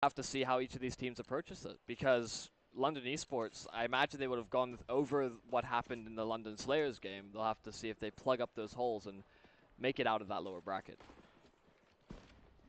have to see how each of these teams approaches it, because London eSports, I imagine they would have gone over what happened in the London Slayers game. They'll have to see if they plug up those holes and make it out of that lower bracket.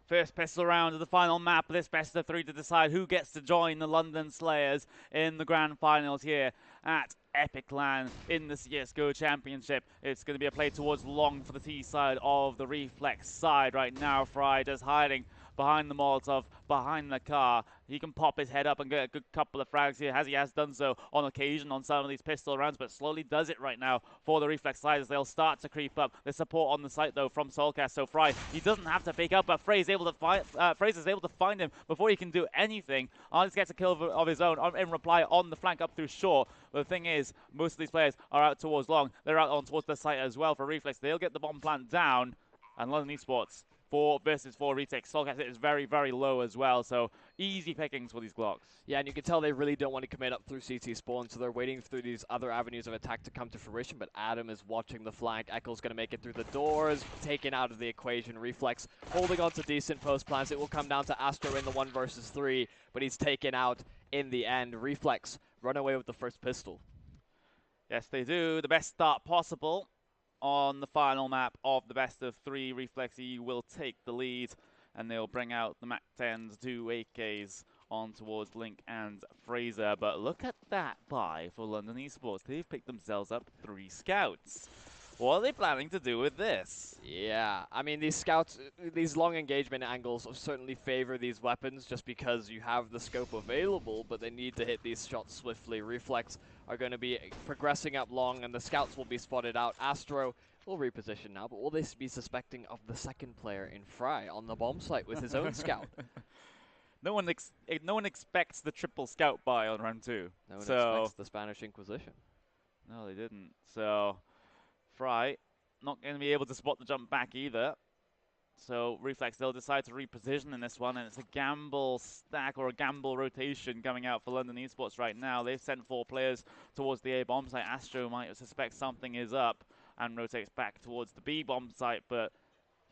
First pistol round of the final map, this best of 3 to decide who gets to join the London Slayers in the grand finals here at Epic Land in the CSGO Championship. It's going to be a play towards long for the T side of the Reflex side right now. Fry just hiding behind the Molotov, behind the car. He can pop his head up and get a good couple of frags here, as he has done so on occasion on some of these pistol rounds, but slowly does it right now for the Reflex side as they'll start to creep up. The support on the site, though, from Soulcast, so Fry, he doesn't have to pick up, but Fraser's able to find him before he can do anything. Artist gets a kill of his own in reply on the flank up through short. But the thing is, most of these players are out towards long. They're out on towards the site as well for Reflex. They'll get the bomb plant down, and London eSports 4 versus 4 retakes. Soulcast is very, very low as well, so easy pickings for these Glocks. Yeah, and you can tell they really don't want to commit up through CT spawn, so they're waiting through these other avenues of attack to come to fruition, but Adam is watching the flank. Echo's going to make it through the doors, taken out of the equation. Reflex holding on to decent post plans. It will come down to Astro in the 1 versus 3, but he's taken out in the end. Reflex run away with the first pistol. Yes, they do. The best start possible on the final map of the best of 3. Reflex E will take the lead, and they'll bring out the Mac 10s, 2 AKs on towards Link and Fraser. But look at that buy for London eSports. They've picked themselves up 3 scouts. What are they planning to do with this? Yeah, I mean, these scouts, these long engagement angles certainly favor these weapons just because you have the scope available, but they need to hit these shots swiftly. Reflex are going to be progressing up long, and the scouts will be spotted out. Astro will reposition now, but will they be suspecting of the second player in Fry on the bomb site with his own scout? No one expects the triple scout buy on round 2. No one expects the Spanish Inquisition. No, they didn't. So Fry not going to be able to spot the jump back either. So Reflex, they'll decide to reposition in this one, and it's a gamble stack or a gamble rotation coming out for London eSports right now. They've sent 4 players towards the A bomb site. Astro might suspect something is up and rotates back towards the B bomb site, but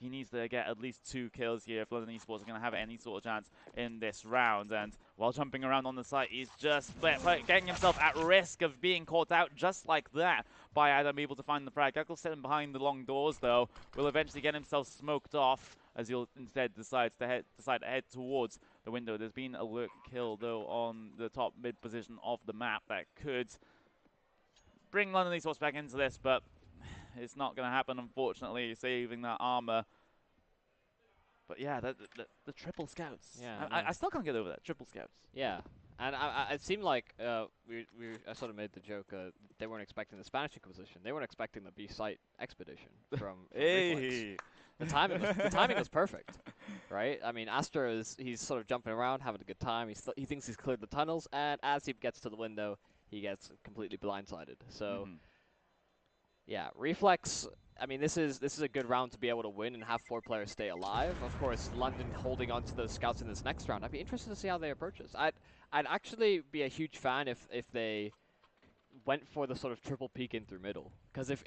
he needs to get at least 2 kills here if London eSports are going to have any sort of chance in this round. And while jumping around on the site, he's just getting himself at risk of being caught out just like that by Adam, able to find the frag. Gekko sitting behind the long doors, though, will eventually get himself smoked off as he'll instead decide to head towards the window. There's been a lurk kill, though, on the top mid position of the map that could bring London eSports back into this, but it's not going to happen, unfortunately, saving that armor. But yeah, the triple scouts. Yeah, I still can't get over that, triple scouts. Yeah, and it seemed like I sort of made the joke, they weren't expecting the Spanish Inquisition. They weren't expecting the B site expedition from Hey. The timing was perfect, right? I mean, Astro he's sort of jumping around, having a good time. He thinks he's cleared the tunnels, and as he gets to the window, he gets completely blindsided. So. Yeah, Reflex, I mean, this is a good round to be able to win and have 4 players stay alive. Of course, London holding on to those scouts in this next round. I'd be interested to see how they approach this. I'd actually be a huge fan if they went for the sort of triple peek in through middle. Because if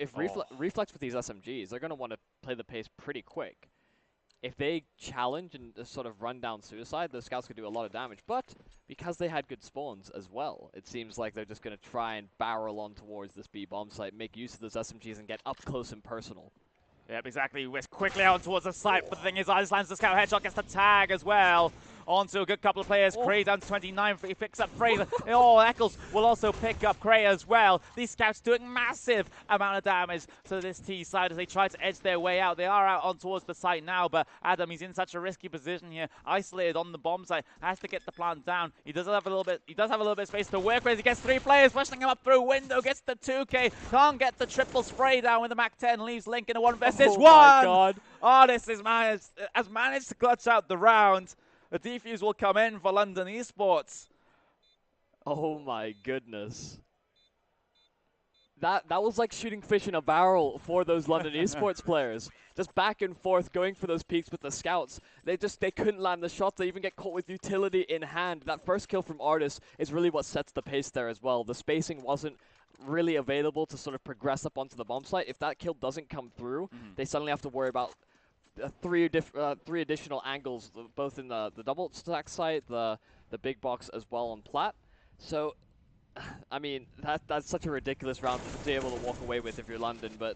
Reflex with these SMGs, they're going to want to play the pace pretty quick. If they challenge and sort of run down suicide, those scouts could do a lot of damage. But because they had good spawns as well, it seems like they're just going to try and barrel on towards this B bomb site, make use of those SMGs, and get up close and personal. Yep, exactly. Whisk quickly out towards the site, but the thing is, Ice lands the scout headshot, gets the tag as well. Onto a good couple of players. Cray down to 29. He picks up Fraser. Eccles will also pick up Cray as well. These scouts doing massive amount of damage to this T side as they try to edge their way out. They are out on towards the site now, but Adam, he's in such a risky position here. Isolated on the bomb site. Has to get the plant down. He does have a little bit of space to work with. He gets 3 players, pushing him up through window. Gets the 2K. Can't get the triple spray down with the Mac 10. Leaves Link in a 1 versus 1. My God. Artist has managed to clutch out the round. The defuse will come in for London eSports. Oh my goodness. That was like shooting fish in a barrel for those London eSports players. Just back and forth going for those peaks with the scouts. They couldn't land the shots. They even get caught with utility in hand. That first kill from Artis is really what sets the pace there as well. The spacing wasn't really available to sort of progress up onto the bomb site. If that kill doesn't come through, they suddenly have to worry about three additional angles, both in the double stack site, the big box as well on plat. So, I mean, that's such a ridiculous round to be able to walk away with if you're London, but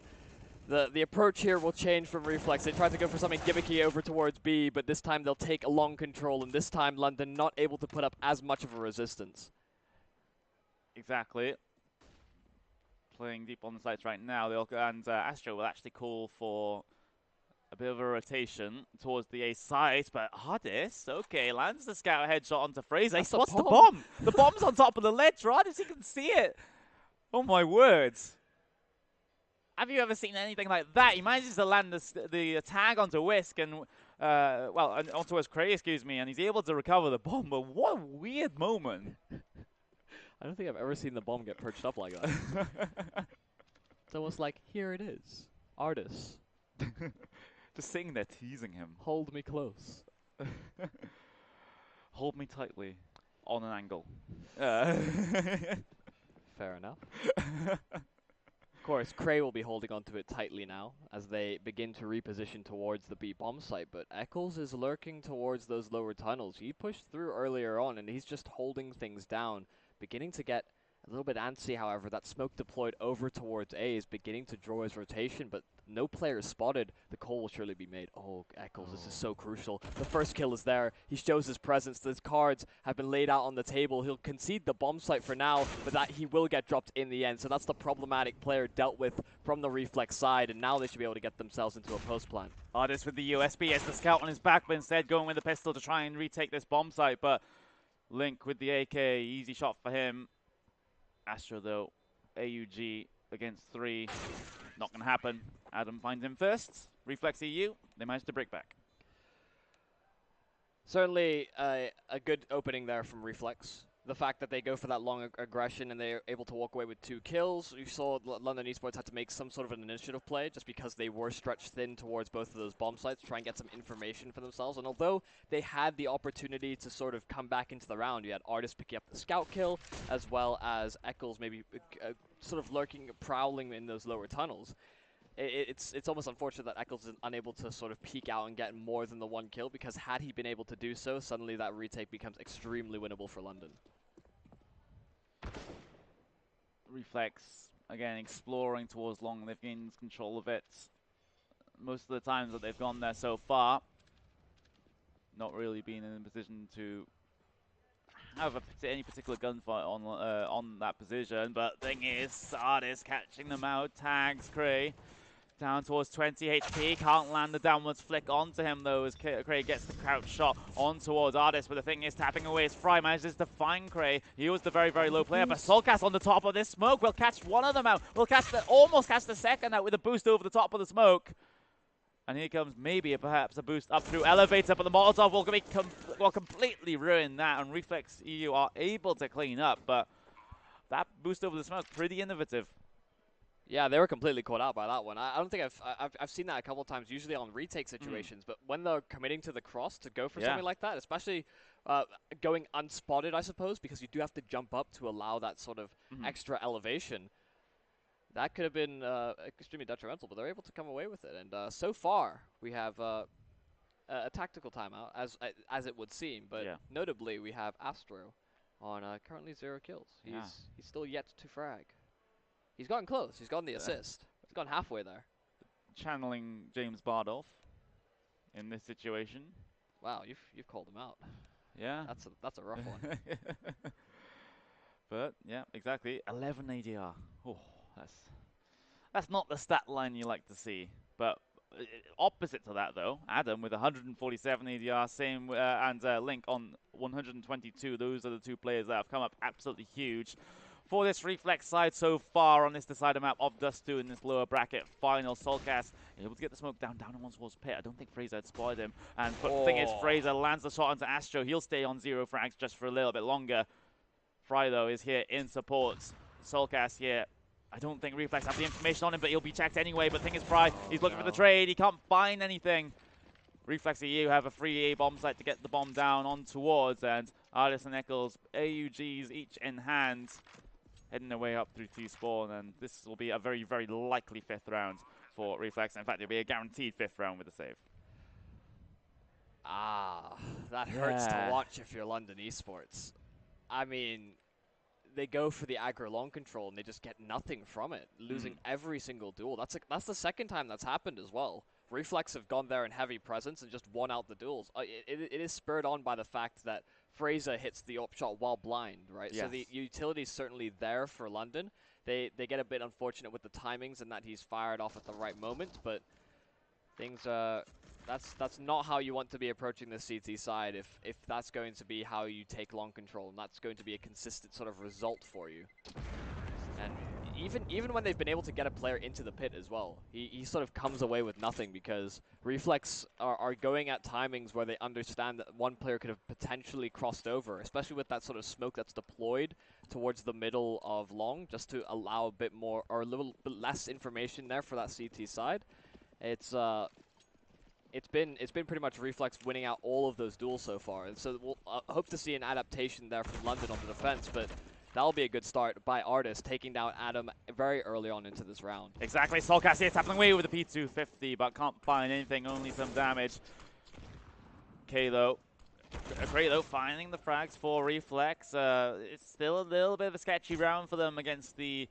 the approach here will change from Reflex. They tried to go for something gimmicky over towards B, but this time they'll take a long control, and this time London not able to put up as much of a resistance. Exactly. Playing deep on the sites right now, and Astro will actually call for a bit of a rotation towards the A side, but Ardis, okay, lands the scout headshot onto Fraser. He spots the bomb! The bomb's on top of the ledge, Ardis, he can see it! Oh my words! Have you ever seen anything like that? He manages to land the tag onto Whisk and, onto his Cray, excuse me, and he's able to recover the bomb, but what a weird moment. I don't think I've ever seen the bomb get perched up like that. It's almost like, here it is, Ardis. Just sitting there teasing him. Hold me close. Hold me tightly on an angle. Fair enough. Of course, Cray will be holding onto it tightly now as they begin to reposition towards the B bomb site, but Eccles is lurking towards those lower tunnels. He pushed through earlier on and he's just holding things down, beginning to get a little bit antsy. However, that smoke deployed over towards A is beginning to draw his rotation, but no player is spotted. The call will surely be made. Oh, Eccles, this is so crucial. The first kill is there. He shows his presence. His cards have been laid out on the table. He'll concede the bomb site for now, but that he will get dropped in the end. So that's the problematic player dealt with from the Reflex side, and now they should be able to get themselves into a post plan. Ardis with the USB as the scout on his back, but instead going with the pistol to try and retake this bomb site, but Link with the AK, easy shot for him. Astro, though, AUG against 3, not going to happen. Adam finds him first. Reflex EU, they managed to break back. Certainly a good opening there from Reflex. The fact that they go for that long aggression and they're able to walk away with 2 kills. You saw London eSports had to make some sort of an initiative play just because they were stretched thin towards both of those bomb sites to try and get some information for themselves. And although they had the opportunity to sort of come back into the round, you had Ardis picking up the scout kill as well as Eccles maybe sort of lurking, prowling in those lower tunnels. It's almost unfortunate that Eccles is unable to sort of peek out and get more than the 1 kill, because had he been able to do so, suddenly that retake becomes extremely winnable for London. Reflex, again, exploring towards long. They've gained control of it most of the times that they've gone there so far. Not really been in a position to have any particular gunfight on that position, but thing is, Ardis catching them out, tags Cray. Down towards 20 HP, can't land the downwards flick onto him though as Cray gets the crouch shot on towards Ardis, but the thing is, tapping away as Fry manages to find Cray. He was the very, very low player, but Soulcast on the top of this smoke will catch one of them out. Will catch almost catch the second out with a boost over the top of the smoke. And here comes maybe perhaps a boost up through elevator, but the Molotov will completely ruin that, and Reflex EU are able to clean up, but that boost over the smoke, pretty innovative. Yeah, they were completely caught out by that one. I don't think I've seen that a couple of times, usually on retake situations, but when they're committing to the cross to go for something like that, especially going unspotted, I suppose, because you do have to jump up to allow that sort of extra elevation, that could have been extremely detrimental, but they're able to come away with it. And so far, we have a tactical timeout, as it would seem, but notably, we have Astro on currently 0 kills. He's still yet to frag. He's gotten close. He's gotten the assist. He's gone halfway there. Channeling James Bardolph in this situation. Wow, you've called him out. Yeah. That's a rough one. But yeah, exactly. 11 ADR. Oh, that's not the stat line you like to see. But opposite to that though, Adam with 147 ADR, same and Link on 122. Those are the 2 players that have come up absolutely huge for this Reflex side so far on this decider map of Dust 2 in this lower bracket final. Soulcast able to get the smoke down and one towards Pit. I don't think Fraser had spotted him. But the thing is, Fraser lands the shot onto Astro. He'll stay on 0 frags just for a little bit longer. Fry, though, is here in support. Soulcast here. I don't think Reflex have the information on him, but he'll be checked anyway. But the thing is, Fry, he's looking for the trade. He can't find anything. Reflex EU have a free A bomb site to get the bomb down on towards, and Ardis and Eccles, AUGs each in hand, heading their way up through T-spawn, and this will be a very, very likely 5th round for Reflex. In fact, it'll be a guaranteed 5th round with a save. Ah, that hurts to Yeah. watch if you're London eSports. I mean, they go for the aggro long control and they just get nothing from it, losing every single duel. That's the second time that's happened as well. Reflex have gone there in heavy presence and just won out the duels. It is spurred on by the fact that Fraser hits the up shot while blind, right? Yes. So the utility is certainly there for London. They get a bit unfortunate with the timings and that he's fired off at the right moment, but things that's not how you want to be approaching the CT side if that's going to be how you take long control and that's going to be a consistent sort of result for you. And even when they've been able to get a player into the pit as well, he sort of comes away with nothing because Reflex are going at timings where they understand that one player could have potentially crossed over, especially with that sort of smoke that's deployed towards the middle of long, just to allow a bit more or a little bit less information there for that CT side. It's been pretty much Reflex winning out all of those duels so far, and so we'll hope to see an adaptation there from London on the defense, but that'll be a good start by Artis, taking down Adam very early on into this round. Exactly, Soulcast here tapping away with the P250, but can't find anything, only some damage. Kalo, great though, finding the frags for Reflex. It's still a little bit of a sketchy round for them against the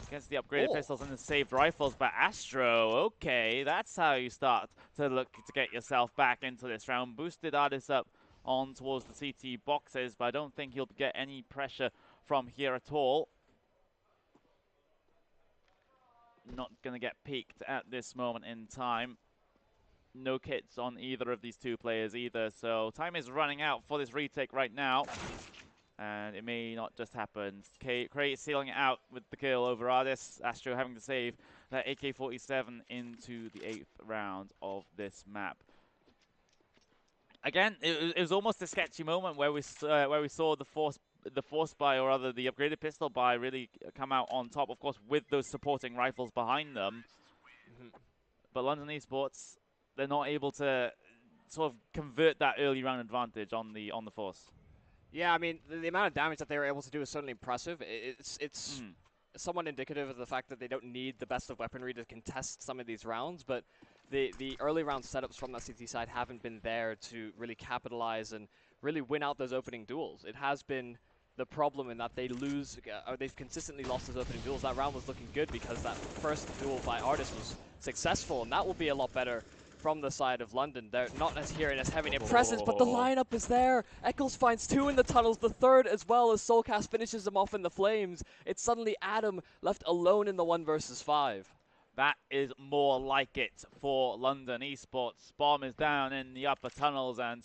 upgraded pistols and the saved rifles, but Astro, okay, that's how you start to look to get yourself back into this round. Boosted Artis up on towards the CT boxes, but I don't think he'll get any pressure from here at all. Not going to get peaked at this moment in time. No kits on either of these two players either, so time is running out for this retake right now. And it may not just happen. Crate sealing it out with the kill over Artis. Astro having to save that AK-47 into the 8th round of this map. Again, it was almost a sketchy moment where we saw the force buy, or rather the upgraded pistol buy, really come out on top. Of course, with those supporting rifles behind them. But London eSports, they're not able to sort of convert that early round advantage on the force. Yeah, I mean, the amount of damage that they were able to do is certainly impressive. It's somewhat indicative of the fact that they don't need the best of weaponry to contest some of these rounds, but the early round setups from that CT side haven't been there to really capitalize and really win out those opening duels. It has been the problem in that they lose, or they've consistently lost those opening duels. That round was looking good because that first duel by Artis was successful, and that will be a lot better from the side of London. They're not as here as having a presence, but the lineup is there. Eccles finds 2 in the tunnels, the third as well as Soulcast finishes them off in the flames. It's suddenly Adam left alone in the 1 versus 5. That is more like it for London eSports. Bomb is down in the upper tunnels, and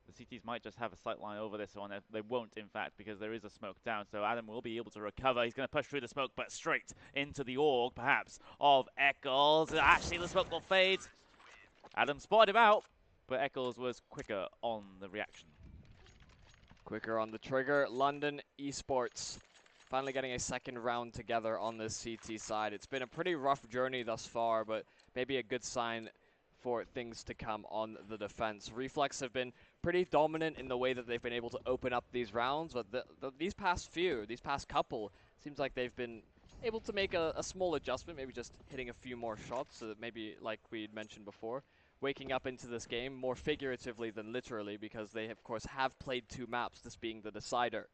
the CTs might just have a sight line over this one. They won't, in fact, because there is a smoke down, so Adam will be able to recover. He's going to push through the smoke, but straight into the org, perhaps, of Eccles. Actually, the smoke will fade. Adam spotted him out, but Eccles was quicker on the reaction. Quicker on the trigger. London eSports finally getting a second round together on this CT side. It's been a pretty rough journey thus far, but maybe a good sign for things to come on the defense. Reflex have been pretty dominant in the way that they've been able to open up these rounds, but these past couple, seems like they've been able to make a small adjustment, maybe just hitting a few more shots, so that maybe, like we mentioned before, waking up into this game more figuratively than literally, because they, of course, have played 2 maps, this being the decider.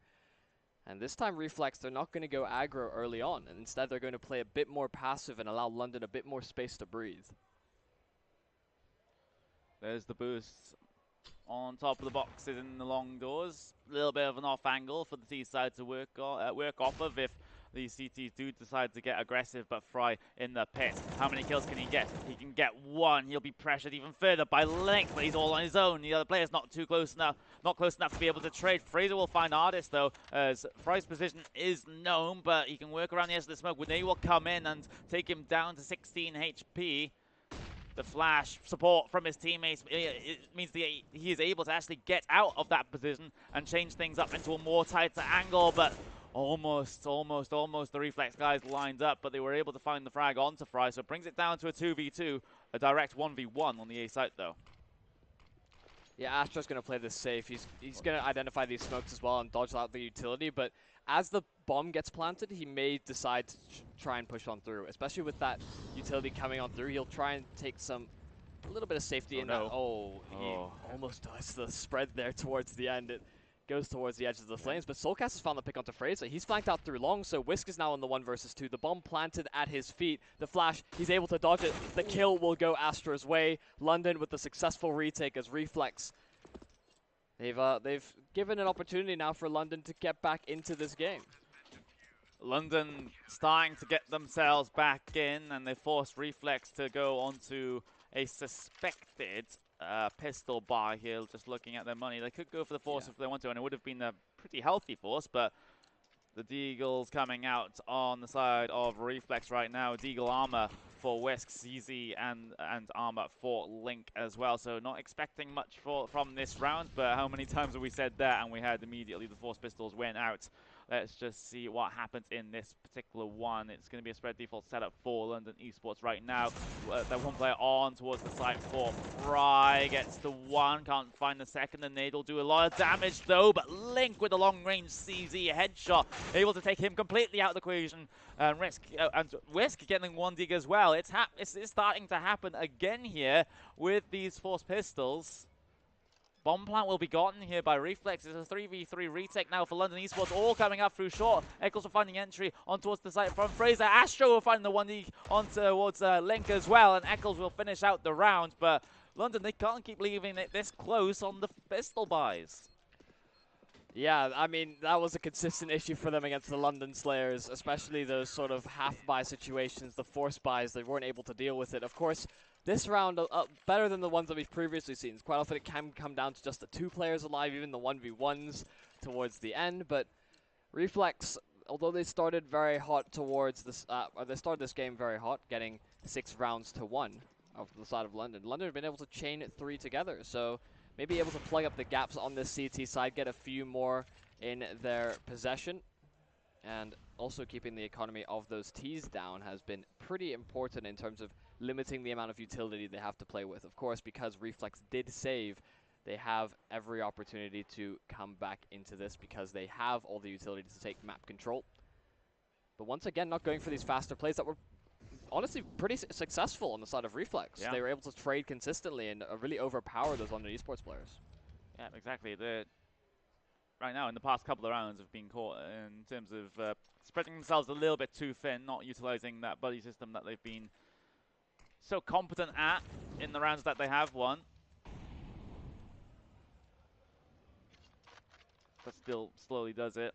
And this time, Reflex, they're not going to go aggro early on, and instead they're going to play a bit more passive and allow London a bit more space to breathe. There's the boost on top of the boxes in the long doors. A little bit of an off angle for the T side to work off of if the CTs do decide to get aggressive, but Fry in the pit. How many kills can he get? He can get 1. He'll be pressured even further by length, but he's all on his own. The other player's not close enough to be able to trade. Fraser will find Artis though, as Fry's position is known, but he can work around the edge of the smoke. Winay will come in and take him down to 16 HP. The flash support from his teammates, it means he is able to actually get out of that position and change things up into a more tighter angle, but almost the Reflex guys lined up, but they were able to find the frag onto Fry, so it brings it down to a 2v2, a direct 1v1 on the A site though. Yeah, Astro's going to play this safe. He's going to identify these smokes as well and dodge out the utility, but as the bomb gets planted, he may decide to try and push on through, especially with that utility coming on through. He'll try and take some a little bit of safety Oh in that. no. Oh, he Oh. almost does the spread there towards the end. It goes towards the edge of the Yeah. flames, but Soulcast has found the pick onto Fraser. He's flanked out through long, so Whisk is now on the 1 versus 2. The bomb planted at his feet. The flash, he's able to dodge it. The kill will go Astra's way. London with the successful retake as Reflex. They've given an opportunity now for London to get back into this game. London starting to get themselves back in, and they forced Reflex to go onto a suspected pistol buy here, just looking at their money. They could go for the force if they want to, and it would have been a pretty healthy force, but the Deagle's coming out on the side of Reflex right now. Deagle armor for Whisk, CZ, and armor for Link as well. So not expecting much from this round, but how many times have we said that and we had immediately the force pistols went out. Let's just see what happens in this particular one. It's going to be a spread default setup for London eSports right now. That one player on towards the site for Fry. Gets the one, can't find the second. The nade will do a lot of damage though, but Link with a long-range CZ headshot, able to take him completely out of the equation. And Whisk getting one dig as well. It's starting to happen again here with these force pistols. Bomb plant will be gotten here by Reflex. It's a 3v3 retake now for London eSports, all coming up through short. Eccles will find the entry on towards the site from Fraser. Astro will find the 1D on towards Link as well, and Eccles will finish out the round. But London, they can't keep leaving it this close on the pistol buys. Yeah, I mean, that was a consistent issue for them against the London Slayers, especially those sort of half-buy situations, the force buys, they weren't able to deal with it. Of course, this round, better than the ones that we've previously seen. Quite often it can come down to just the 2 players alive, even the 1v1s towards the end, but Reflex, although they started very hot towards this, they started this game very hot, getting 6 rounds to 1 of the side of London. London have been able to chain 3 together, so maybe able to plug up the gaps on this CT side, get a few more in their possession, and also keeping the economy of those Ts down has been pretty important in terms of limiting the amount of utility they have to play with. Of course, because Reflex did save, they have every opportunity to come back into this because they have all the utility to take map control. But once again, not going for these faster plays that were honestly pretty successful on the side of Reflex. Yeah. They were able to trade consistently and really overpower those London eSports players. Yeah, exactly. Right now, in the past couple of rounds, have been caught in terms of spreading themselves a little bit too thin, not utilizing that buddy system that they've been so competent at in the rounds that they have won. But still slowly does it.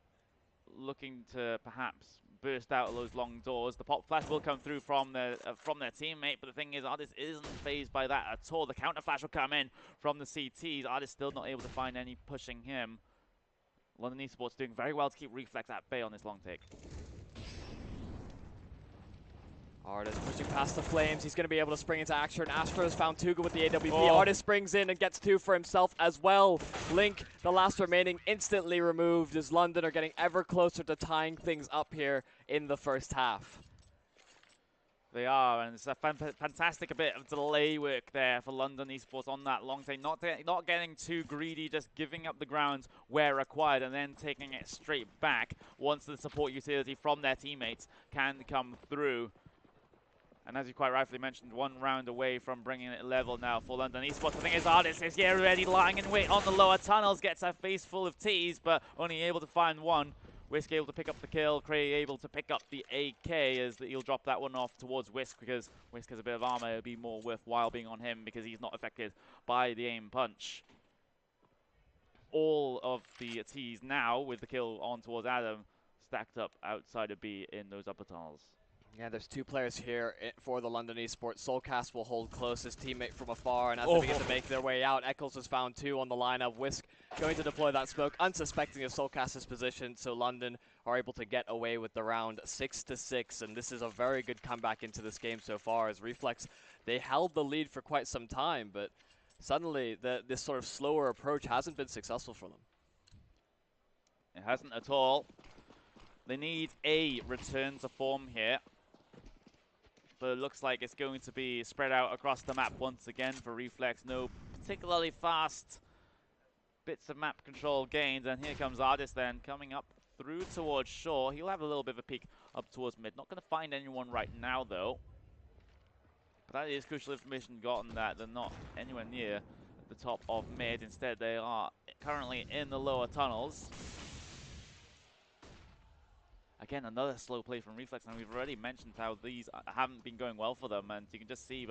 Looking to perhaps burst out of those long doors. The pop flash will come through from their teammate, but the thing is, Artist isn't phased by that at all. The counter flash will come in from the CTs. Artist still not able to find any pushing him. London eSports doing very well to keep Reflex at bay on this long take. Artist pushing past the flames. He's going to be able to spring into action. Astro has found Tuga with the AWP. Oh. Artist springs in and gets 2 for himself as well. Link, the last remaining, instantly removed as London are getting ever closer to tying things up here in the first half. They are, and it's a fantastic bit of delay work there for London eSports on that long take. Not getting too greedy, just giving up the ground where required and then taking it straight back once the support utility from their teammates can come through. And as you quite rightfully mentioned, 1 round away from bringing it level now for London eSports. The thing is, Artist is here already lying in wait on the lower tunnels, gets a face full of Ts, but only able to find 1. Whisk able to pick up the kill, Cray able to pick up the AK as he'll drop that one off towards Whisk because Whisk has a bit of armor. It'll be more worthwhile being on him because he's not affected by the aim punch. All of the Ts now with the kill on towards Adam stacked up outside of B in those upper tunnels. Yeah, there's 2 players here for the London eSports. Soulcast will hold close, his teammate from afar, and as they begin to make their way out, Eccles has found 2 on the lineup. Whisk going to deploy that smoke, unsuspecting of Soulcast's position, so London are able to get away with the round 6-6, and this is a very good comeback into this game so far, as Reflex, they held the lead for quite some time, but suddenly this sort of slower approach hasn't been successful for them. It hasn't at all. They need a return to form here. But it looks like it's going to be spread out across the map once again for Reflex. No particularly fast bits of map control gained. And here comes Artist then coming up through towards shore. He'll have a little bit of a peek up towards mid. Not going to find anyone right now, though. But that is crucial information gotten that they're not anywhere near the top of mid. Instead, they are currently in the lower tunnels. Again, another slow play from Reflex, and we've already mentioned how these haven't been going well for them, and you can just see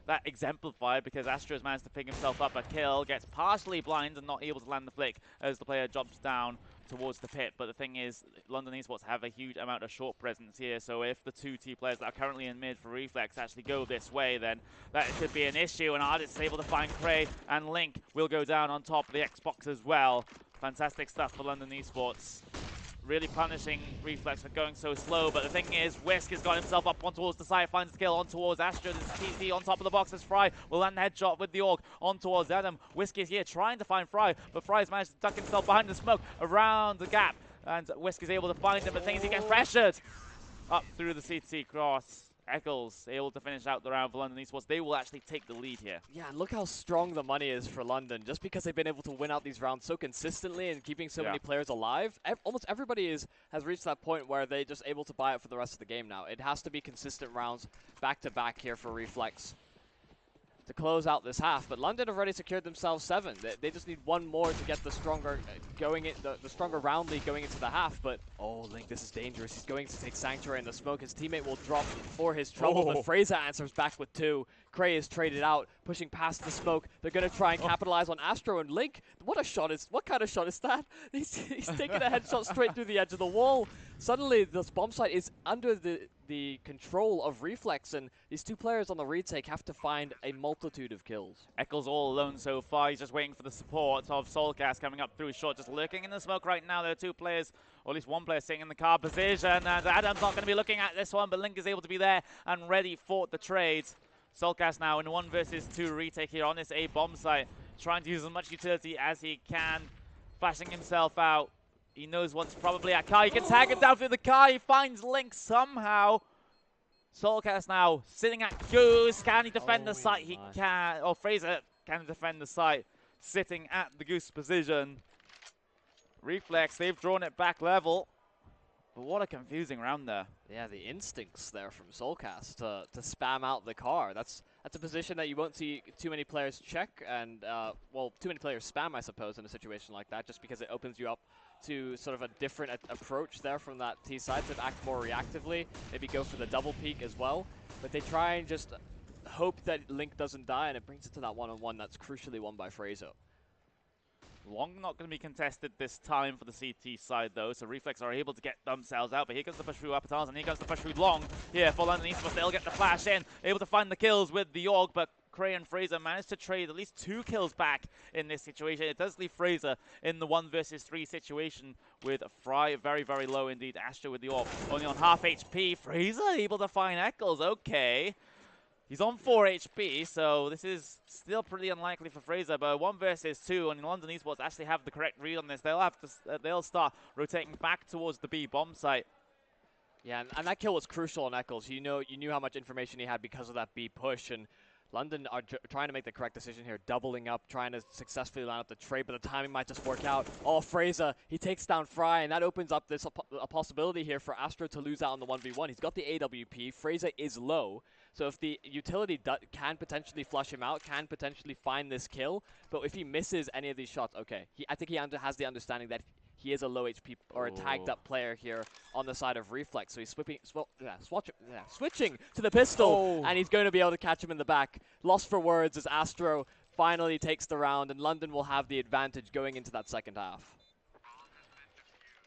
that exemplified because Astro's managed to pick himself up a kill, gets partially blind and not able to land the flick as the player drops down towards the pit. But the thing is, London eSports have a huge amount of short presence here, so if the two T players that are currently in mid for Reflex actually go this way, then that could be an issue, and Artist is able to find Cray, and Link will go down on top of the Xbox as well. Fantastic stuff for London eSports. Really punishing Reflex for going so slow, but the thing is, Whisk has got himself up on towards the side, finds the kill on towards Astro. There's TC on top of the box as Fry will land the headshot with the Orc on towards Adam. Whisk is here trying to find Fry, but Fry's managed to duck himself behind the smoke around the gap, and Whisk is able to find him, but the thing is he gets pressured up through the CT cross. Eccles able to finish out the round for London eSports. They will actually take the lead here. Yeah, and look how strong the money is for London. Just because they've been able to win out these rounds so consistently and keeping so many players alive, almost everybody has reached that point where they're just able to buy it for the rest of the game now. It has to be consistent rounds back-to-back here for Reflex to close out this half, but London have already secured themselves 7. They just need one more to get the stronger the stronger round lead going into the half. But oh, Link, this is dangerous. He's going to take Sanctuary in the smoke. His teammate will drop for his trouble, but Fraser answers back with 2. Cray is traded out, pushing past the smoke. They're going to try and capitalize on Astro, and Link, what kind of shot is that? He's taking a headshot straight through the edge of the wall. Suddenly, this bomb site is under the control of Reflex, and these two players on the retake have to find a multitude of kills. Eccles all alone so far. He's just waiting for the support of Soulcast coming up through his shot, just lurking in the smoke right now. There are 2 players, or at least 1 player sitting in the car position, and Adam's not going to be looking at this one, but Link is able to be there and ready for the trade. Soulcast now in 1 versus 2 retake here on this A bomb site, trying to use as much utility as he can, flashing himself out. He knows what's probably at car. He can tag him down through the car. He finds Link somehow. Soulcast now sitting at Goose. Can he defend the site? He can. Or Fraser can defend the site, sitting at the Goose position. Reflex, they've drawn it back level. But what a confusing round there. Yeah, the instincts there from Soulcast to spam out the car. That's a position that you won't see too many players check, and well, too many players spam, I suppose, in a situation like that, just because it opens you up to sort of a different approach there from that T side to act more reactively, maybe go for the double peek as well. But they try and just hope that Link doesn't die, and it brings it to that one-on-one that's crucially won by Fraser. Long not going to be contested this time for the CT side, though, so Reflex are able to get themselves out. But here comes the push through Apatars, and here comes the push through Long here for London eSports. They'll get the flash in, able to find the kills with the Org, but Cray and Fraser managed to trade at least 2 kills back in this situation. It does leave Fraser in the 1 versus 3 situation with Fry very, very low indeed. Astro with the Orb only on half HP. Fraser able to find Eccles, okay. He's on 4 HP, so this is still pretty unlikely for Fraser, but 1 versus 2, and London eSports actually have the correct read on this. They'll have to, they'll start rotating back towards the B bomb site. Yeah, and that kill was crucial on Eccles. You knew how much information he had because of that B push, and London are trying to make the correct decision here, doubling up, trying to successfully line up the trade, but the timing might just work out. Oh, Fraser, he takes down Fry, and that opens up this a possibility here for Astro to lose out on the 1v1. He's got the AWP. Fraser is low, so if the utility can potentially flush him out, can potentially find this kill, but if he misses any of these shots, okay. I think he has the understanding that he is a low HP or a tagged up player here on the side of Reflex. So he's switching to the pistol, and he's going to be able to catch him in the back. Lost for words as Astro finally takes the round, and London will have the advantage going into that second half.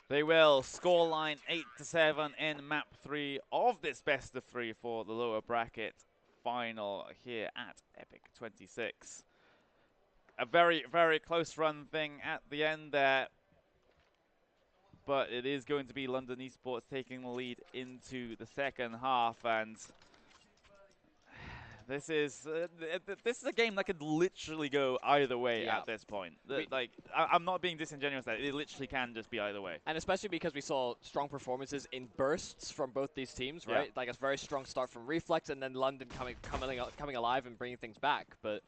They will. Scoreline 8-7 in map 3 of this best of 3 for the lower bracket final here at Epic 26. A very, very close run thing at the end there. But it is going to be London eSports taking the lead into the second half, and this is a game that could literally go either way at this point. I'm not being disingenuous. That it literally can just be either way. And especially because we saw strong performances in bursts from both these teams, right? Like a very strong start from Reflex, and then London coming alive and bringing things back. But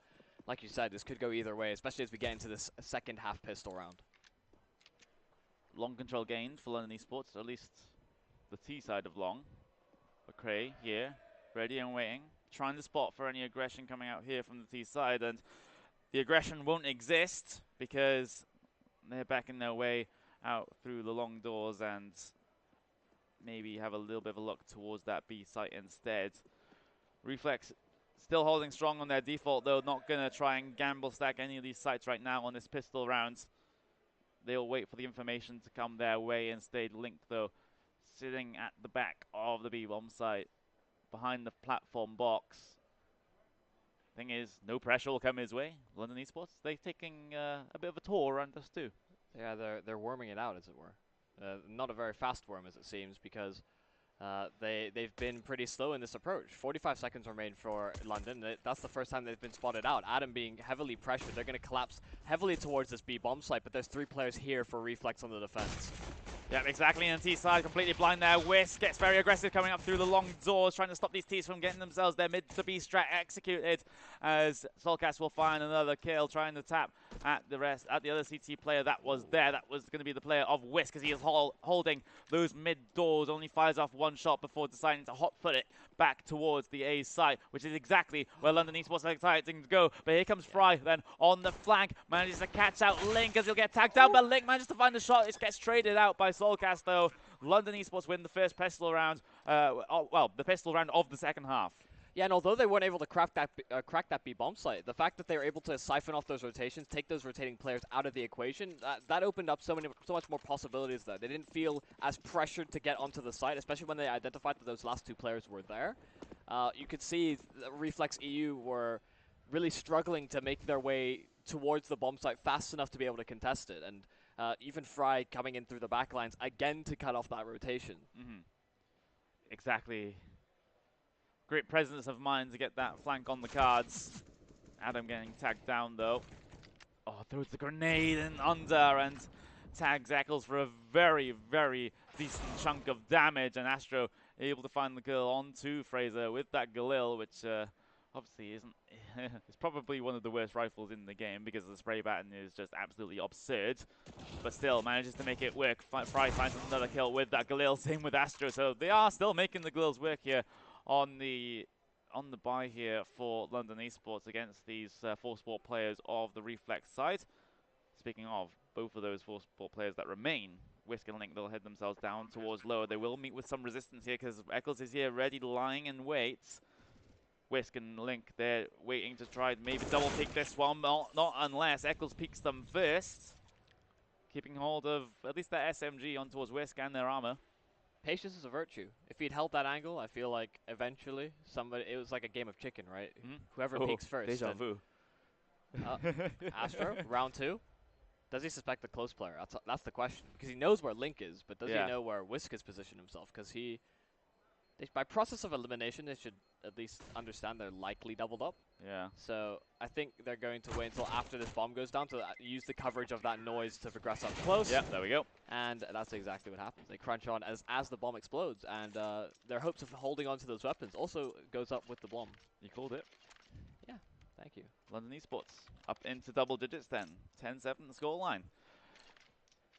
like you said, this could go either way, especially as we get into this second half pistol round. Long control gained for London eSports, or at least the T side of Long. McCray here, ready and waiting. trying to spot for any aggression coming out here from the T side, and the aggression won't exist because they're backing their way out through the long doors and maybe have a little bit of a look towards that B site instead. Reflex still holding strong on their default, though, not going to try and gamble stack any of these sites right now on this pistol round. They'll wait for the information to come their way and stay linked, though, sitting at the back of the B-bomb site, behind the platform box. Thing is, no pressure will come his way. London eSports, they're taking a bit of a tour around us too. Yeah, they're worming it out, as it were. Not a very fast worm, as it seems, because they've been pretty slow in this approach. 45 seconds remain for London. That's the first time they've been spotted out. Adam being heavily pressured. They're going to collapse heavily towards this B bomb site, but there's 3 players here for Reflex on the defense. Yeah, exactly. And T side completely blind there. Whisk gets very aggressive coming up through the long doors, trying to stop these Ts from getting themselves their mid to B strat executed. As Solcast will find another kill, trying to tap at the other CT player that was there. That was going to be the player of Whisk, as he is holding those mid doors. Only fires off 1 shot before deciding to hot foot it back towards the A site, which is exactly where London eSports are exciting to go. But here comes Fry then on the flank, manages to catch out Link as he'll get tagged down, but Link manages to find the shot. It gets traded out by Soulcast, though. London eSports win the first pistol round, the pistol round of the second half. Yeah, and although they weren't able to crack that B bomb site, the fact that they were able to siphon off those rotations, take those rotating players out of the equation, that opened up so much more possibilities there. They didn't feel as pressured to get onto the site, especially when they identified that those last 2 players were there. You could see Reflex EU were really struggling to make their way towards the bomb site fast enough to be able to contest it, and even Fry coming in through the backlines again to cut off that rotation. Exactly. Great presence of mind to get that flank on the cards. Adam getting tagged down, though. Oh, throws the grenade in under and tags Eccles for a very, very decent chunk of damage. And Astro able to find the kill onto Fraser with that Galil, which obviously isn't. It's probably one of the worst rifles in the game because the spray pattern is just absolutely absurd. But still manages to make it work. Fry finds another kill with that Galil. Same with Astro. So they are still making the Galils work here on the buy here for London eSports against these 4 sport players of the Reflex side. Speaking of both of those 4 sport players that remain, Whisk and Link, they'll head themselves down towards lower. They will meet with some resistance here because Eccles is here ready, lying in wait. Whisk and Link, they're waiting to try maybe double peek this one, not unless Eccles peeks them first. Keeping hold of at least that SMG on towards Whisk and their armor. Patience is a virtue. If he'd held that angle, I feel like eventually it was like a game of chicken, right? Whoever peeks first. Deja vu. Astro, round 2. Does he suspect the close player? That's the question. Because he knows where Link is, but does he know where Whisk has positioned himself? Because by process of elimination, they should at least understand they're likely doubled up. Yeah. So I think they're going to wait until after this bomb goes down to use the coverage of that noise to progress up close. Yep, there we go. And that's exactly what happens. They crunch on as the bomb explodes, and their hopes of holding on to those weapons also goes up with the bomb. You called it. Yeah, thank you. London eSports up into double digits then. 10-7 the scoreline.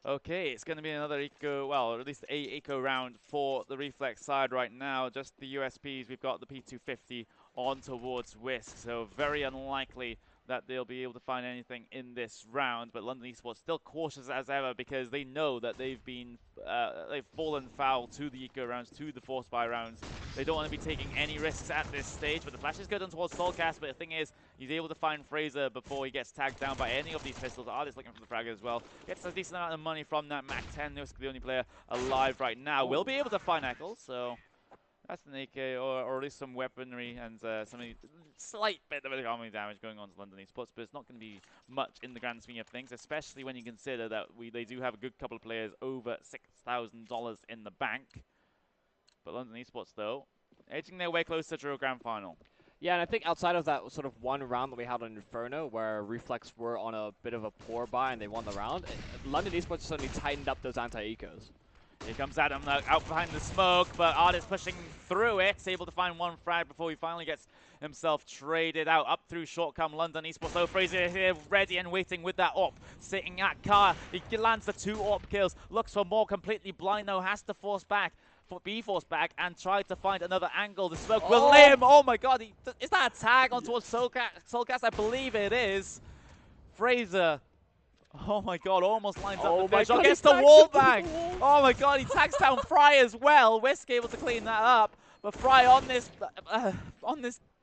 Okay, it's going to be another eco, well, or at least a eco round for the Reflex side right now. Just the USPs, we've got the P250 on towards Whisk, so very unlikely that they'll be able to find anything in this round. But London eSports still cautious as ever because they know that they've fallen foul to the eco rounds, to the force buy rounds. They don't want to be taking any risks at this stage, but the flash is good on towards Soulcast. But the thing is, he's able to find Fraser before he gets tagged down by any of these pistols. Artist looking for the frag as well. Gets a decent amount of money from that Mac 10. Whisk, the only player alive right now, will be able to find Eccles. So that's an AK, or at least some weaponry and some slight bit of armor damage going on to London eSports, but it's not going to be much in the grand scheme of things, especially when you consider that they do have a good couple of players over $6,000 in the bank. But London eSports, though, edging their way closer to a grand final. Yeah, and I think outside of that sort of one round that we had on Inferno, where Reflex were on a bit of a poor buy and they won the round, London eSports suddenly tightened up those anti-ecos. Here comes Adam out behind the smoke, but Artist pushing through it, able to find 1 frag before he finally gets himself traded out. Up through short come London eSports. So Fraser here ready and waiting with that AWP. Sitting at car, he lands the 2 AWP kills, looks for more, completely blind though, has to force back. be forced back and try to find another angle. The smoke will lay him. Oh my god, is that a tag on towards Soulcast? I believe it is. Fraser. Oh my god, almost lines up the finish. Gets the wall bang. Oh my god, he tags down Fry as well. Whisk able to clean that up. But Fry on this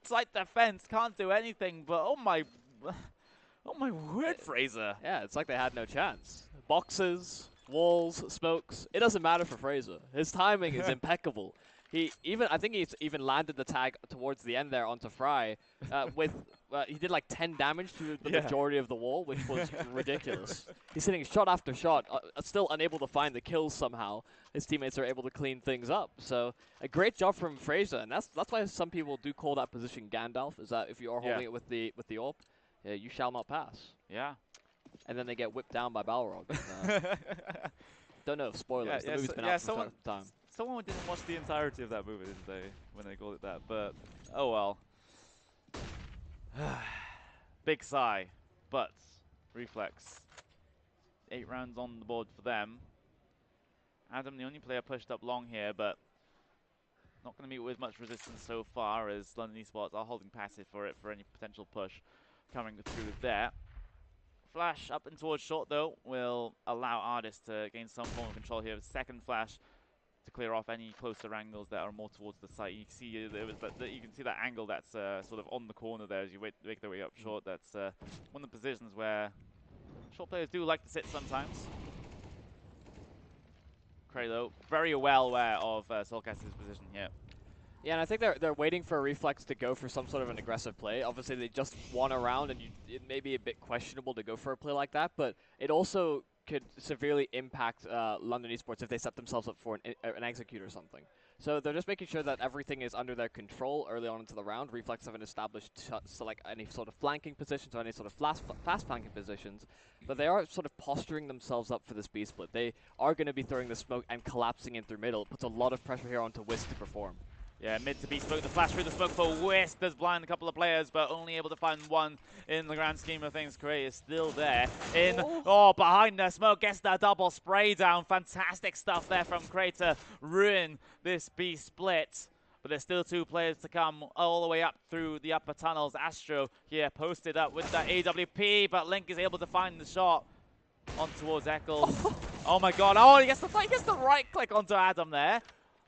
slight defense can't do anything. But oh my word, Fraser. Yeah, it's like they had no chance. Boxes, walls, smokes. It doesn't matter for Fraser. His timing is impeccable. I think he's even landed the tag towards the end there onto Fry. He did like 10 damage to the majority of the wall, which was ridiculous. He's hitting shot after shot, still unable to find the kills somehow. His teammates are able to clean things up. So a great job from Fraser, and that's why some people do call that position Gandalf. Is that if you are holding it with the AWP, you shall not pass. Yeah. And then they get whipped down by Balrog. Don't know if spoilers. The movie's been out for some time. Someone didn't watch the entirety of that movie, didn't they, when they called it that? But, oh well. Big sigh. But, Reflex. 8 rounds on the board for them. Adam, the only player pushed up long here, but not going to meet with much resistance so far, as London eSports are holding passive for it for any potential push coming through there. Flash up and towards short, though, will allow Artist to gain some form of control here. Second flash to clear off any closer angles that are more towards the site. You can see you can see that angle that's sort of on the corner there as you make their way up short. That's one of the positions where short players do like to sit sometimes. Cray, though, very well aware of Soulcast's position here. Yeah, and I think they're waiting for a Reflex to go for some sort of an aggressive play. Obviously, they just won a round, and it may be a bit questionable to go for a play like that, but it also could severely impact London eSports if they set themselves up for an execute or something. So they're just making sure that everything is under their control early on into the round. Reflex haven't established like any sort of flanking positions or any sort of fast flanking positions, but they are sort of posturing themselves up for this B split. They are going to be throwing the smoke and collapsing in through middle. It puts a lot of pressure here onto Whisk to perform. Yeah, mid to B smoke, the flash through the smoke for Whisk. Does blind a couple of players, but only able to find one in the grand scheme of things. Cray is still there. Behind the smoke, gets that double spray down. Fantastic stuff there from Cray to ruin this B split. But there's still 2 players to come all the way up through the upper tunnels. Astro here posted up with that AWP, but Link is able to find the shot on towards Eccles. Oh my god, he gets the right click onto Adam there.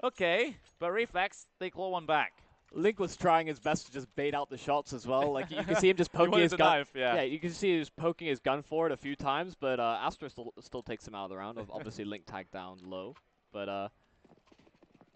Okay, but Reflex, they claw one back. Link was trying his best to just bait out the shots as well. Like you can see him just poking his gun. Yeah, you can see he was poking his gun forward a few times, but Astra still takes him out of the round. Obviously, Link tagged down low, but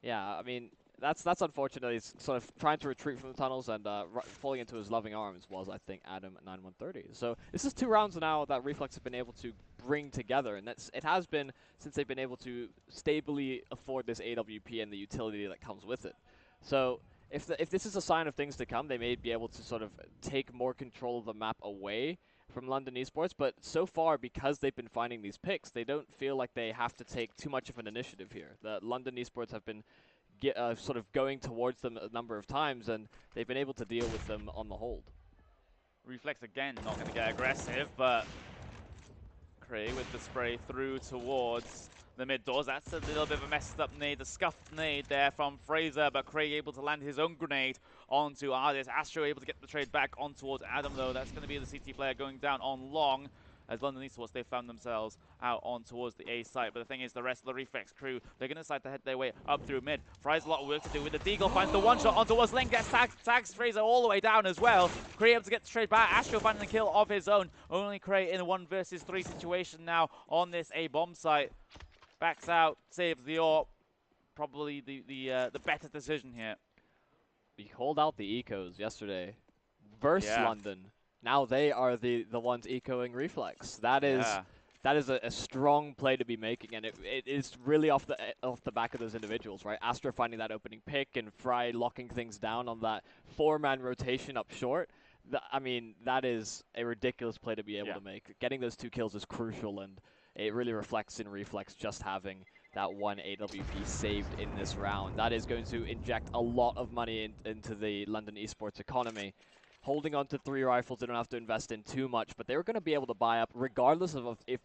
yeah, I mean that's unfortunate. He's sort of trying to retreat from the tunnels and falling into his loving arms was, I think, Adam at 9130. So this is 2 rounds now that Reflex have been able to bring together, and it has been since they've been able to stably afford this AWP and the utility that comes with it. So if this is a sign of things to come, they may be able to sort of take more control of the map away from London eSports, but so far, because they've been finding these picks, they don't feel like they have to take too much of an initiative here. The London eSports have been sort of going towards them a number of times, and they've been able to deal with them on the hold. Reflex again, not going to get aggressive, but Cray with the spray through towards the mid doors. That's a little bit of a messed up nade, the scuffed nade there from Fraser, but Cray able to land his own grenade onto Artist. Astro able to get the trade back on towards Adam, though. That's going to be the CT player going down on long. As London eSports, they found themselves out on towards the A site. But the thing is, the rest of the Reflex crew, they're going to decide to head their way up through mid. Fry's a lot of work to do with the Deagle, finds the one shot on towards Link, gets tags Fraser all the way down as well. Cray able to get the trade back. Astro finding the kill of his own. Only Cray in a 1 versus 3 situation now on this A bomb site. Backs out, saves the AWP. Probably the better decision here. We called out the ecos yesterday versus London. Now they are the ones ecoing Reflex. That is a strong play to be making, and it is really off the back of those individuals, right? Astra finding that opening pick and Fry locking things down on that 4-man rotation up short. I mean, that is a ridiculous play to be able to make. Getting those 2 kills is crucial, and it really reflects in Reflex just having that 1 AWP saved in this round. That is going to inject a lot of money into the London eSports economy. Holding on to 3 rifles, they don't have to invest in too much, but they're going to be able to buy up regardless of if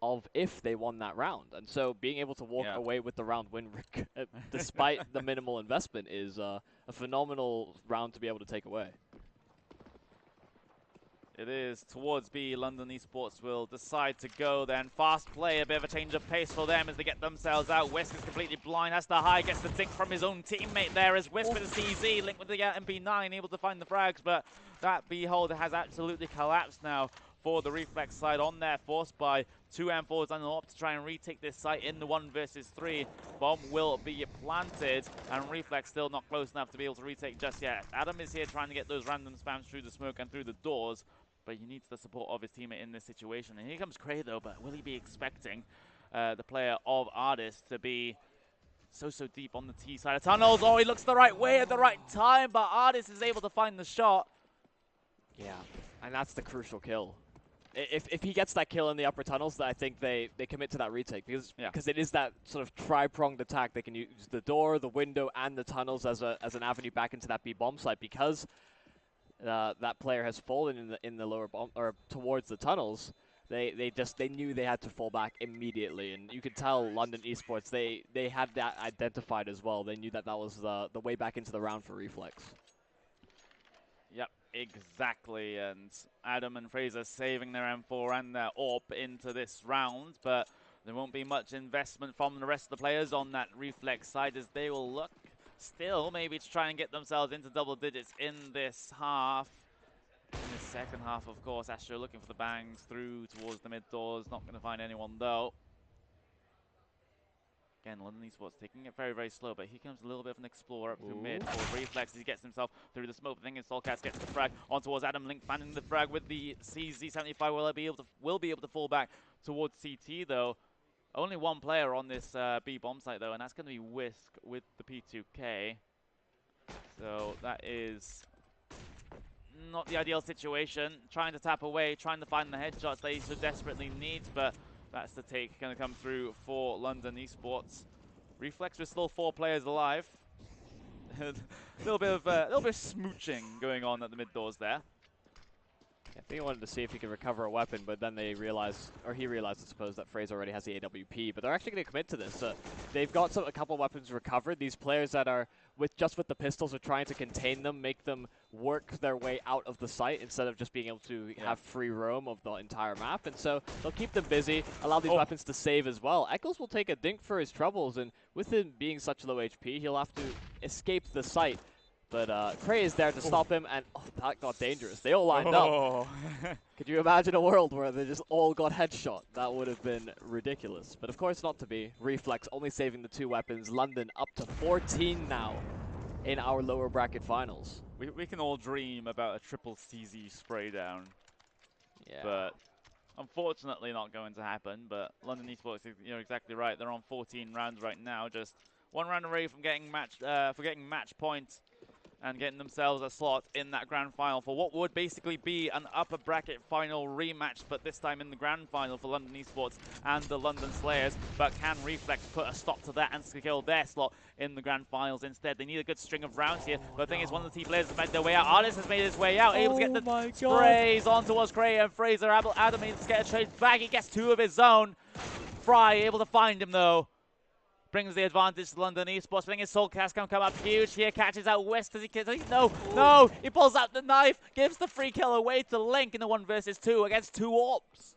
of if they won that round. And so being able to walk away with the round win despite the minimal investment is a phenomenal round to be able to take away. It is towards B. London eSports will decide to go then. Fast play, a bit of a change of pace for them as they get themselves out. Whisk is completely blind. As the high gets the dink from his own teammate there as Whisk with the CZ, linked with the MP9, able to find the frags, but that Beholder has absolutely collapsed now for the Reflex side on there, forced by 2 M4s on the op to try and retake this site in the 1 versus 3. Bomb will be planted, and Reflex still not close enough to be able to retake just yet. Adam is here trying to get those random spams through the smoke and through the doors, but he needs the support of his teammate in this situation. And here comes Cray though, but will he be expecting the player of Artist to be so deep on the T side of tunnels? Oh, he looks the right way at the right time, but Artist is able to find the shot. Yeah, and that's the crucial kill. If he gets that kill in the upper tunnels, I think they commit to that retake because it is that sort of tri-pronged attack. They can use the door, the window, and the tunnels as an avenue back into that B bomb site because that player has fallen in the lower bomb or towards the tunnels. They knew they had to fall back immediately, and you could tell London eSports they had that identified as well. They knew that was the way back into the round for Reflex. Yep, exactly, and Adam and Fraser saving their M4 and their AWP into this round, but there won't be much investment from the rest of the players on that Reflex side as they will look still maybe to try and get themselves into double digits in this half. In the second half, of course, Astro looking for the bangs through towards the mid doors, not going to find anyone though. Again, London eSports taking it very slow, but here comes a little bit of an explorer up through mid for Reflex as he gets himself through the smoke. The thing is, Solcast gets the frag on towards Adam. Link finding the frag with the CZ75. Will be able to fall back towards CT though. Only one player on this B bomb site though, and that's going to be Whisk with the P2K. So that is not the ideal situation. Trying to tap away, trying to find the headshots that he so desperately needs, but that's the take going to come through for London eSports. Reflex with still 4 players alive. A little bit of smooching going on at the mid doors there. I think he wanted to see if he could recover a weapon, but then he realized, I suppose, that Fraser already has the AWP. But they're actually going to commit to this. They've got a couple weapons recovered. These players that are just with the pistols are trying to contain them, make them work their way out of the site instead of just being able to have free roam of the entire map. And so they'll keep them busy, allow these weapons to save as well. Eccles will take a dink for his troubles, and with him being such low HP, he'll have to escape the site. But Cray is there to stop him, and that got dangerous. They all lined up. Could you imagine a world where they just all got headshot? That would have been ridiculous. But of course not to be. Reflex only saving the 2 weapons. London up to 14 now in our lower bracket finals. We can all dream about a triple CZ spray down. Yeah. But unfortunately not going to happen. But London eSports, you're exactly right. They're on 14 rounds right now. Just 1 round away from getting match points and getting themselves a slot in that grand final for what would basically be an upper bracket final rematch, but this time in the grand final for London eSports and the London Slayers. But can Reflex put a stop to that and secure their slot in the grand finals instead? They need a good string of rounds here, but the thing is, one of the T players has made their way out. Artist has made his way out, able to get the sprays on towards Cray and Fraser. Adam needs to get a trade back. He gets 2 of his own. Fry able to find him though. Brings the advantage to London eSports. I think his Soulcast can come up huge here. Catches out West. Does he? No! He pulls out the knife. Gives the free kill away to Link in the 1 versus 2 against 2 AWPs.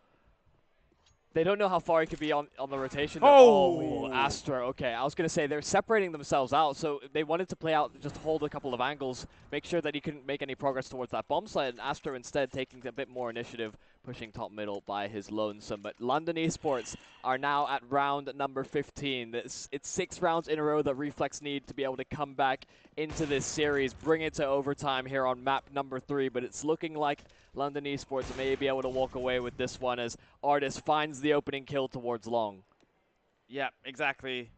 They don't know how far he could be on the rotation. Oh, Astro. Okay, I was going to say they're separating themselves out, so they wanted to play out, just hold a couple of angles, make sure that he couldn't make any progress towards that bomb site, and Astro instead taking a bit more initiative, pushing top middle by his lonesome. But London eSports are now at round number 15. It's 6 rounds in a row that Reflex need to be able to come back into this series, bring it to overtime here on map number 3, but it's looking like London eSports may be able to walk away with this one as Artist finds the opening kill towards long. Yeah, exactly.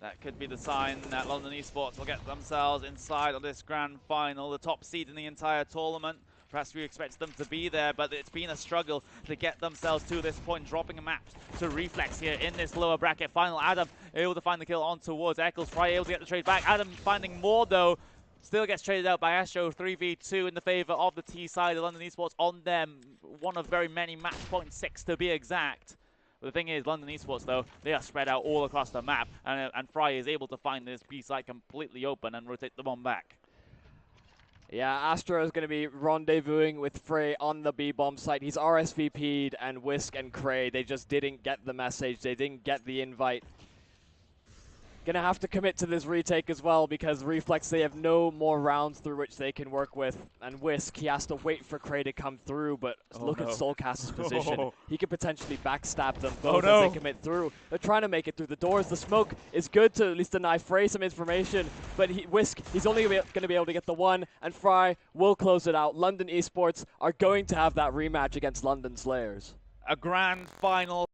That could be the sign that London eSports will get themselves inside of this grand final, the top seed in the entire tournament. Perhaps we expected them to be there, but it's been a struggle to get themselves to this point, dropping a map to Reflex here in this lower bracket final. Adam able to find the kill on towards Eccles. Fry able to get the trade back. Adam finding more though. Still gets traded out by Astro 3v2 in the favor of the T side of London eSports on them. One of very many match point 6 to be exact. But the thing is, London eSports, though, they are spread out all across the map, and Fry is able to find this B site completely open and rotate them on back. Yeah, Astro is going to be rendezvousing with Frey on the B-bomb site. He's RSVP'd, and Whisk and Cray, they just didn't get the message. They didn't get the invite. Gonna have to commit to this retake as well, because Reflex, they have no more rounds through which they can work with. And Whisk, he has to wait for Cray to come through, but look at Soulcast's position. He could potentially backstab them both as they commit through. They're trying to make it through the doors. The smoke is good to at least deny Frey some information, but Whisk, he's only gonna be able to get the one, and Fry will close it out. London eSports are going to have that rematch against London Slayers. A grand final.